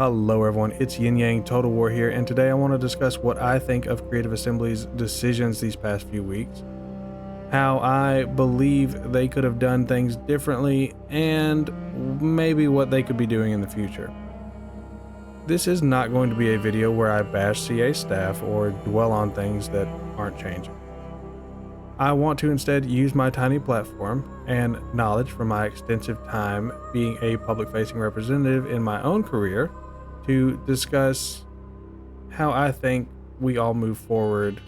Hello everyone, it's Yin Yang Total War here, and today I want to discuss what I think of Creative Assembly's decisions these past few weeks, how I believe they could have done things differently, and maybe what they could be doing in the future. This is not going to be a video where I bash CA staff or dwell on things that aren't changing. I want to instead use my tiny platform and knowledge from my extensive time being a public-facing representative in my own career to discuss how I think we all move forward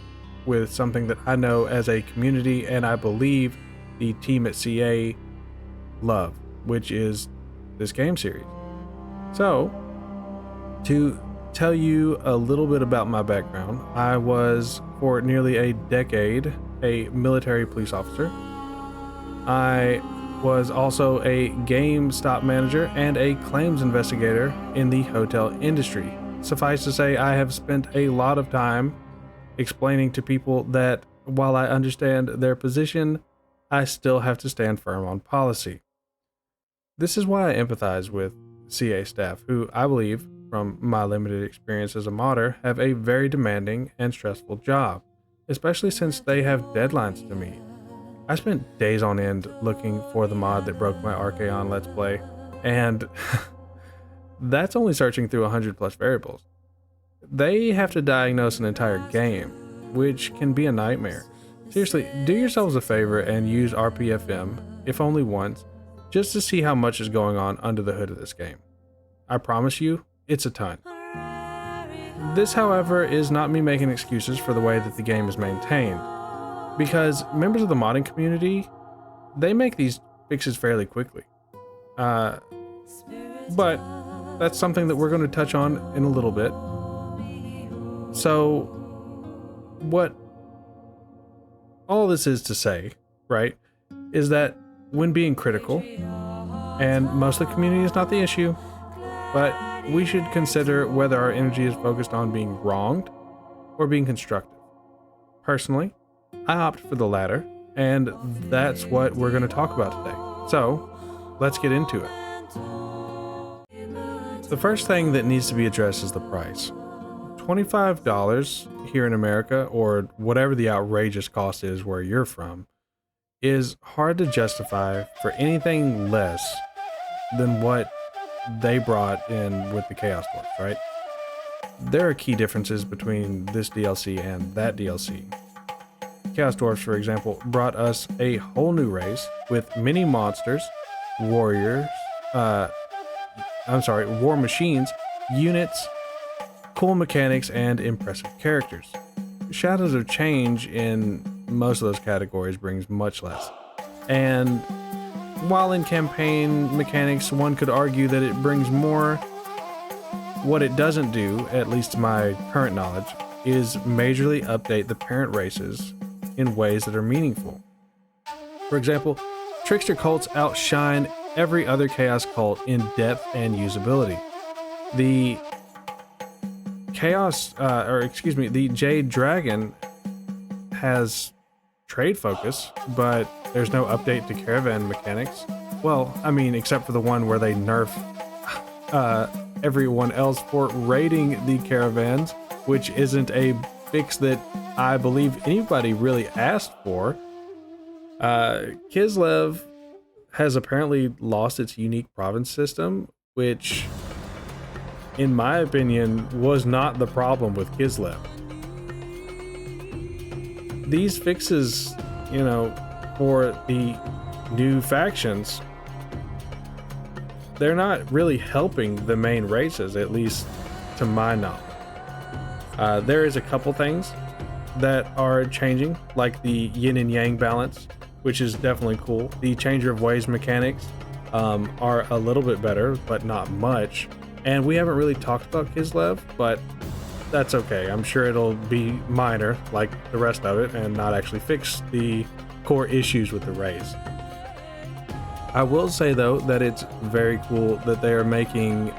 with something that I know as a community and I believe the team at CA love, which is this game series. So, to tell you a little bit about my background, I was for nearly a decade a military police officer. I was also a GameStop manager and a claims investigator in the hotel industry. Suffice to say, I have spent a lot of time explaining to people that while I understand their position, I still have to stand firm on policy. This is why I empathize with CA staff, who I believe, from my limited experience as a modder, have a very demanding and stressful job, especially since they have deadlines to meet. I spent days on end looking for the mod that broke my Archaon Let's Play, and that's only searching through 100 plus variables. They have to diagnose an entire game, which can be a nightmare. Seriously, do yourselves a favor and use RPFM, if only once, just to see how much is going on under the hood of this game. I promise you, it's a ton. This, however, is not me making excuses for the way that the game is maintained, because members of the modding community, they make these fixes fairly quickly. But that's something that we're going to touch on in a little bit. So, what all this is to say, right, is that when being critical, and most of the community is not the issue, but we should consider whether our energy is focused on being wronged or being constructive. Personally, I opt for the latter, and that's what we're going to talk about today. So, let's get into it. The first thing that needs to be addressed is the price. $25 here in America, or whatever the outrageous cost is where you're from, is hard to justify for anything less than what they brought in with the Chaos Dwarfs, right? There are key differences between this DLC and that DLC. Chaos Dwarfs, for example, brought us a whole new race with many monsters, warriors, war machines, units, cool mechanics, and impressive characters. Shadows of Change in most of those categories brings much less. And while in campaign mechanics, one could argue that it brings more, what it doesn't do, at least to my current knowledge, is majorly update the parent races in ways that are meaningful. For example, Trickster cults outshine every other Chaos cult in depth and usability. The the Jade Dragon has trade focus, but there's no update to caravan mechanics. Well, I mean, except for the one where they nerf everyone else for raiding the caravans, which isn't a fix that I believe anybody really asked for. Kislev has apparently lost its unique province system, which, in my opinion, was not the problem with Kislev. These fixes, for the new factions, they're not really helping the main races, at least to my knowledge. There is a couple things that are changing, like the yin and yang balance, which is definitely cool. The changer of ways mechanics are a little bit better, but not much. And we haven't really talked about Kislev, but that's okay. I'm sure it'll be minor like the rest of it and not actually fix the core issues with the race. I will say though that it's very cool that they are making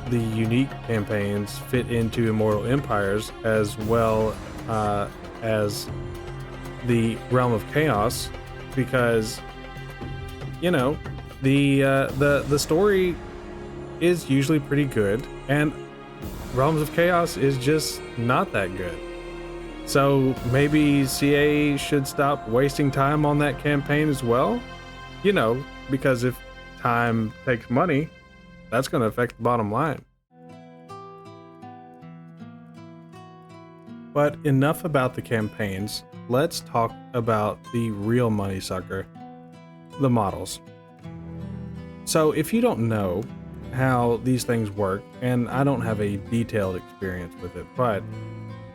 the unique campaigns fit into Immortal Empires as well as the Realm of Chaos, because the story is usually pretty good, and Realms of Chaos is just not that good. So maybe CA should stop wasting time on that campaign as well? You know, because if time takes money, that's going to affect the bottom line. But enough about the campaigns. Let's talk about the real money sucker, the models. So if you don't know how these things work, and I don't have a detailed experience with it, but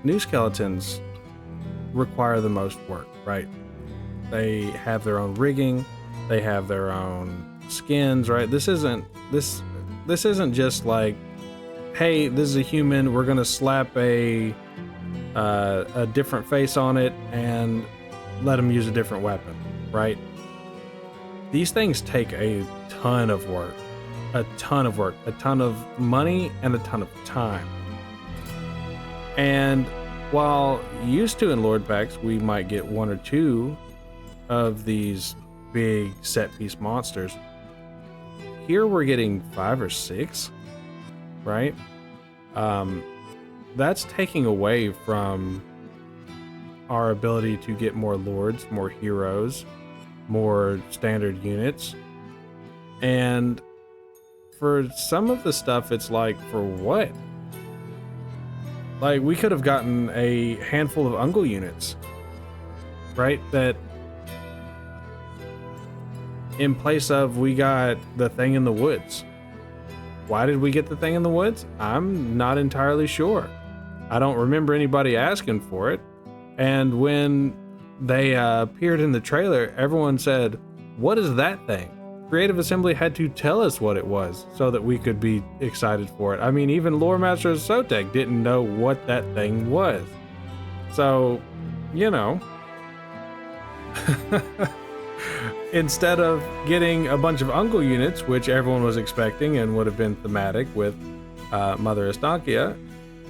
new skeletons require the most work, right? They have their own rigging, they have their own skins, right? This isn't just like, hey, this is a human, we're gonna slap a different face on it and let them use a different weapon, right? These things take a ton of work, a ton of money, and a ton of time. And while used to in Lord packs, we might get one or two of these big set piece monsters. Here we're getting 5 or 6, right? That's taking away from our ability to get more lords, more heroes, more standard units. And for some of the stuff, it's like, for what? Like, we could have gotten a handful of Ungle units, right? That in place of, we got the thing in the woods. Why did we get the thing in the woods? I'm not entirely sure. I don't remember anybody asking for it. And when they appeared in the trailer, everyone said, "What is that thing?" Creative Assembly had to tell us what it was so that we could be excited for it. I mean, even Lore Master Sotek didn't know what that thing was. So, you know, instead of getting a bunch of Ungle units, which everyone was expecting and would have been thematic with Mother Estancia,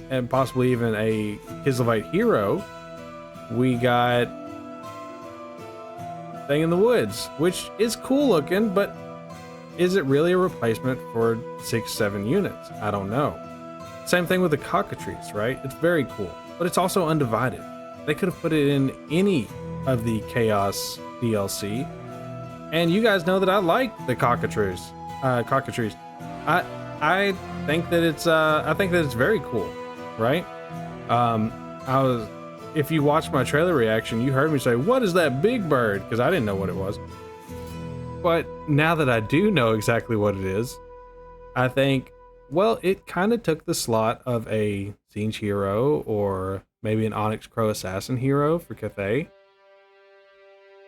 and possibly even a Kislevite hero, we got Thing in the Woods, which is cool looking, but is it really a replacement for 6-7 units? I don't know. Same thing with the Cockatrice, right? It's very cool, but it's also undivided. They could have put it in any of the Chaos DLC, and you guys know that I like the Cockatrice. I think that it's very cool, right? If you watched my trailer reaction, you heard me say, "What is that big bird?" Because I didn't know what it was. But now that I do know exactly what it is, I think, well, it kind of took the slot of a Siege hero or maybe an Onyx Crow Assassin hero for Cathay.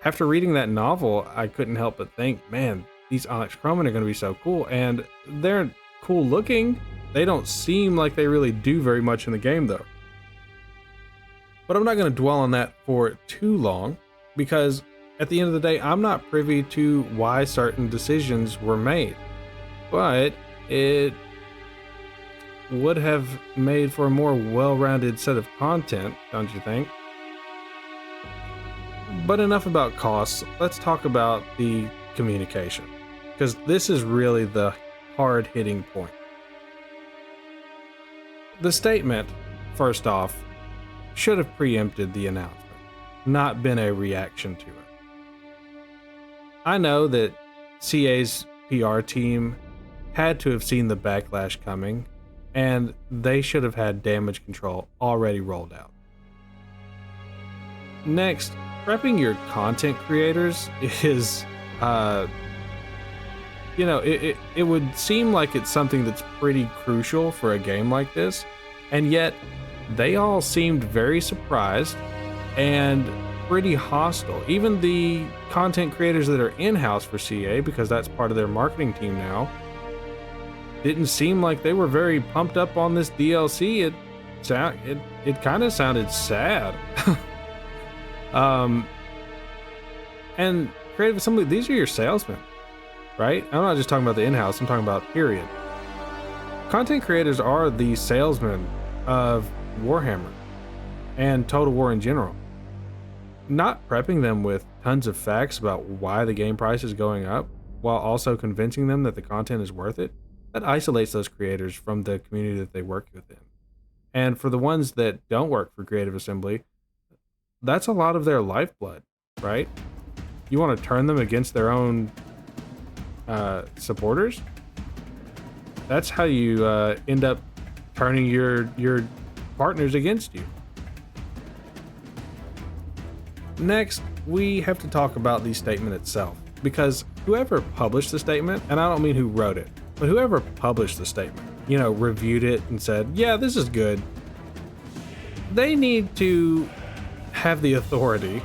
After reading that novel, I couldn't help but think, man, these Onyx Crowmen are going to be so cool. And they're cool looking. They don't seem like they really do very much in the game, though. But I'm not going to dwell on that for too long, because at the end of the day, I'm not privy to why certain decisions were made. But it would have made for a more well-rounded set of content, don't you think? But enough about costs. Let's talk about the communication, because this is really the hard-hitting point. The statement, first off, should have preempted the announcement, not been a reaction to it. I know that CA's PR team had to have seen the backlash coming, and they should have had damage control already rolled out. Next, prepping your content creators is, it would seem like it's something that's pretty crucial for a game like this, and yet they all seemed very surprised and pretty hostile. Even the content creators that are in-house for CA, because that's part of their marketing team now, didn't seem like they were very pumped up on this DLC. It kind of sounded sad. And Creative Assembly, these are your salesmen, right? I'm not just talking about the in-house, I'm talking about period. Content creators are the salesmen of Warhammer and Total War in general. Not prepping them with tons of facts about why the game price is going up while also convincing them that the content is worth it, that isolates those creators from the community that they work within. And for the ones that don't work for Creative Assembly, that's a lot of their lifeblood, right? You want to turn them against their own supporters? That's how you end up turning your partners against you. Next, we have to talk about the statement itself, because whoever published the statement, and I don't mean who wrote it, but whoever published the statement, reviewed it and said, yeah, this is good, they need to have the authority,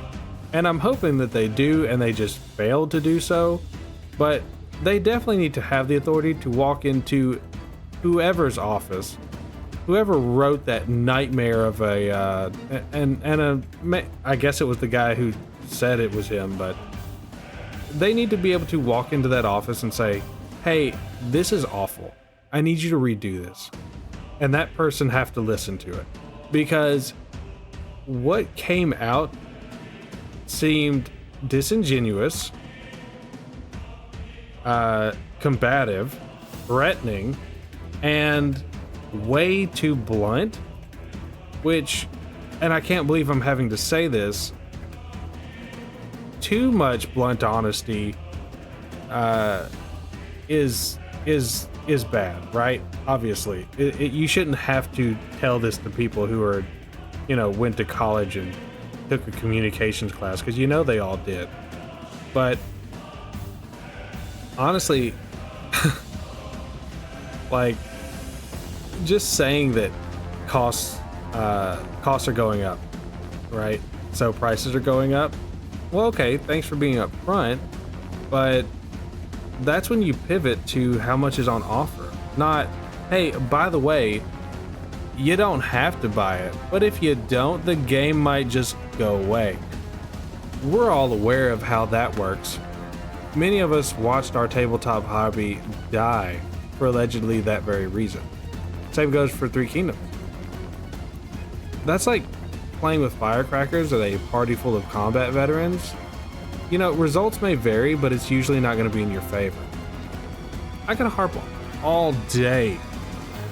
and I'm hoping that they do, and they just failed to do so, but they definitely need to have the authority to walk into whoever's office, whoever wrote that nightmare of I guess it was the guy who said it was him, but they need to be able to walk into that office and say, hey, this is awful. I need you to redo this. And that person have to listen to it. Because what came out seemed disingenuous, combative, threatening, and way too blunt, and I can't believe I'm having to say this, too much blunt honesty is bad, right? Obviously, you shouldn't have to tell this to people who are, went to college and took a communications class, because they all did. But honestly, like, just saying that costs are going up, right? So prices are going up. Well, okay, thanks for being upfront, but that's when you pivot to how much is on offer. Not, hey, by the way, you don't have to buy it, but if you don't, the game might just go away. We're all aware of how that works. Many of us watched our tabletop hobby die for allegedly that very reason. Same goes for Three Kingdoms. That's like playing with firecrackers at a party full of combat veterans. Results may vary, but it's usually not going to be in your favor. I can harp on all day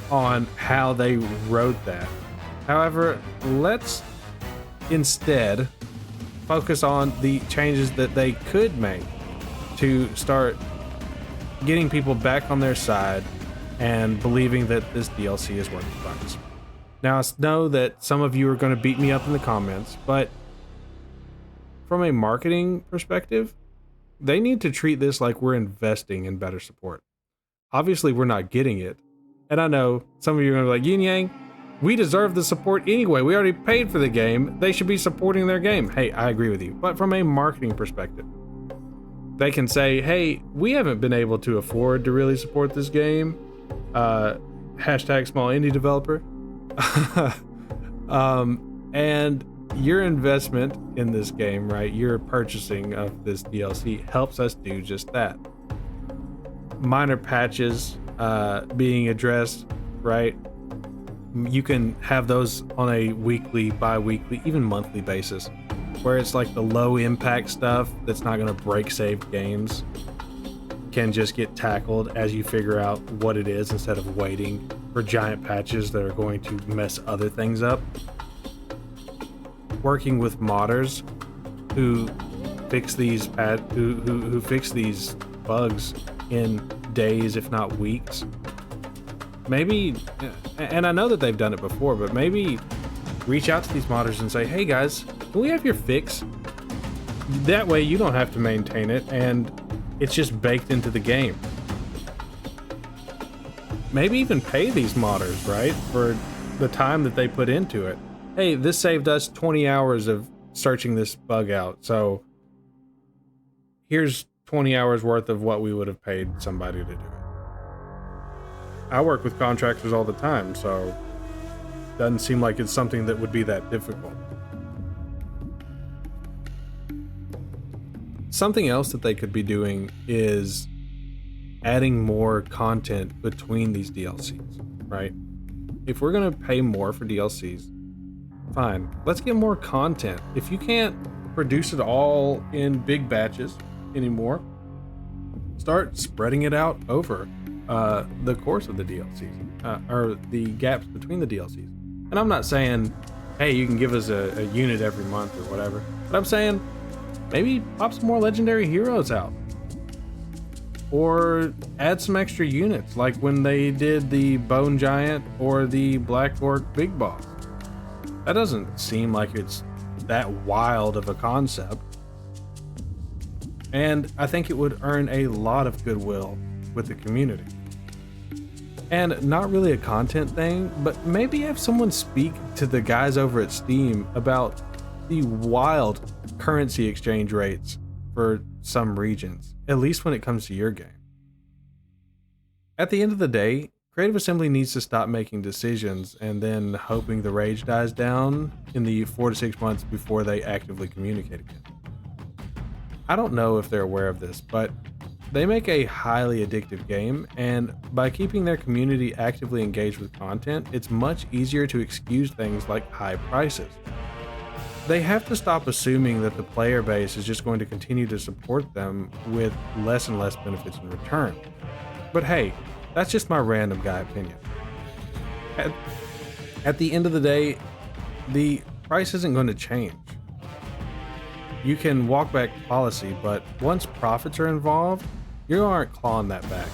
on how they wrote that. However, let's instead focus on the changes that they could make to start getting people back on their side and believing that this DLC is worth the price. Now, I know that some of you are going to beat me up in the comments, but from a marketing perspective, they need to treat this like we're investing in better support. Obviously, we're not getting it. And I know some of you are going to be like, Yin Yang, we deserve the support anyway. We already paid for the game. They should be supporting their game. Hey, I agree with you. But from a marketing perspective, they can say, hey, we haven't been able to afford to really support this game. Hashtag small indie developer. And your investment in this game, right? Your purchasing of this DLC helps us do just that. Minor patches being addressed, right? You can have those on a weekly, bi-weekly, even monthly basis, where it's like the low impact stuff that's not going to break save games can just get tackled as you figure out what it is, instead of waiting for giant patches that are going to mess other things up. Working with modders who fix these who fix these bugs in days, if not weeks. Maybe, and I know that they've done it before, but maybe reach out to these modders and say, hey guys, can we have your fix? That way you don't have to maintain it, and it's just baked into the game. Maybe even pay these modders, right, for the time that they put into it. Hey, this saved us 20 hours of searching this bug out, so here's 20 hours worth of what we would have paid somebody to do it. I work with contractors all the time, so doesn't seem like it's something that would be that difficult. Something else that they could be doing is adding more content between these DLCs, right? If we're gonna pay more for DLCs, fine, let's get more content. If you can't produce it all in big batches anymore, start spreading it out over the course of the DLCs, or the gaps between the DLCs. And I'm not saying, hey, you can give us a unit every month or whatever, but I'm saying maybe pop some more legendary heroes out. Or add some extra units, like when they did the Bone Giant or the Black Orc Big Boss. That doesn't seem like it's that wild of a concept. And I think it would earn a lot of goodwill with the community. And not really a content thing, but maybe have someone speak to the guys over at Steam about the wild currency exchange rates for some regions, at least when it comes to your game. At the end of the day, Creative Assembly needs to stop making decisions and then hoping the rage dies down in the 4 to 6 months before they actively communicate again. I don't know if they're aware of this, but they make a highly addictive game, and by keeping their community actively engaged with content, it's much easier to excuse things like high prices. They have to stop assuming that the player base is just going to continue to support them with less and less benefits in return. But hey, that's just my random guy opinion. At the end of the day, the price isn't going to change. You can walk back policy, but once profits are involved, you aren't clawing that back.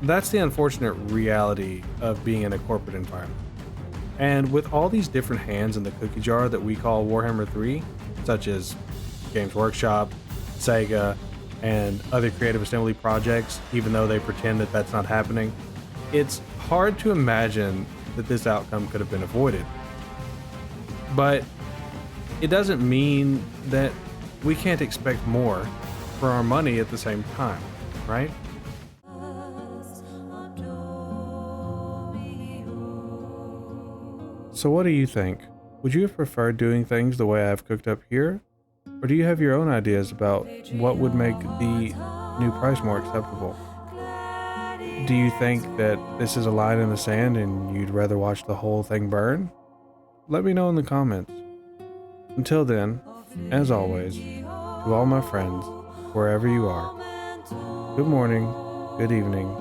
That's the unfortunate reality of being in a corporate environment. And with all these different hands in the cookie jar that we call Warhammer 3, such as Games Workshop, Sega, and other Creative Assembly projects, even though they pretend that that's not happening, it's hard to imagine that this outcome could have been avoided. But it doesn't mean that we can't expect more for our money at the same time, right? So what do you think? Would you have preferred doing things the way I've cooked up here? Or do you have your own ideas about what would make the new price more acceptable? Do you think that this is a line in the sand and you'd rather watch the whole thing burn? Let me know in the comments. Until then, as always, to all my friends, wherever you are, good morning, good evening,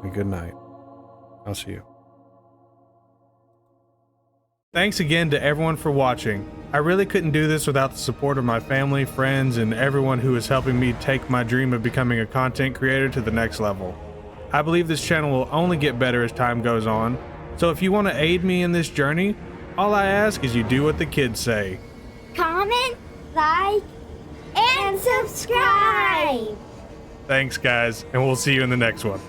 and good night. I'll see you. Thanks again to everyone for watching. I really couldn't do this without the support of my family, friends, and everyone who is helping me take my dream of becoming a content creator to the next level. I believe this channel will only get better as time goes on, so if you want to aid me in this journey, all I ask is you do what the kids say. Comment, like, and subscribe! Thanks guys, and we'll see you in the next one.